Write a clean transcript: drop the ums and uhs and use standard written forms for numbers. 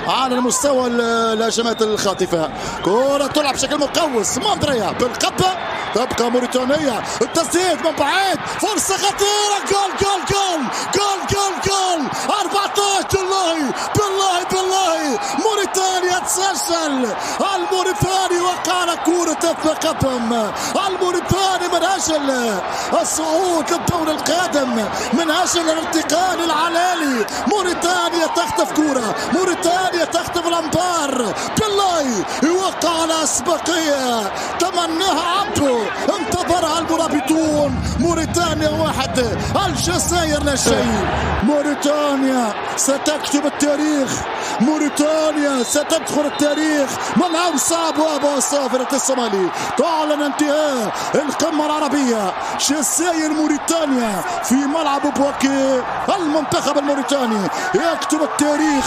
على المستوى الهجمات الخاطفة. كرة تلعب بشكل مقوس، ماندريا بالقبة، تبقى موريتانيا، التسديد من بعيد، فرصة خطيرة، جول جول جول جول جول جول 14. بالله موريتانيا تسجل، الموريتاني وقع على كرة قدم، الموريتاني من أجل الصعود للدور القادم، من أجل الارتقاء العلالي. موريتانيا تخطف كرة، موريتانيا تخطف الأنبار، بالله يوقع على أسبقية تمناها عبده، انتظرها المرابطون. موريتانيا 1، الجزائر لا شيء. موريتانيا ستكتب التاريخ، موريتانيا ستدخل التاريخ من أوسع أبواب وصافرة الصومالي. تعلن انتهاء القمة العربية، جزائر موريتانيا في ملعب بوكي. المنتخب الموريتاني يكتب التاريخ.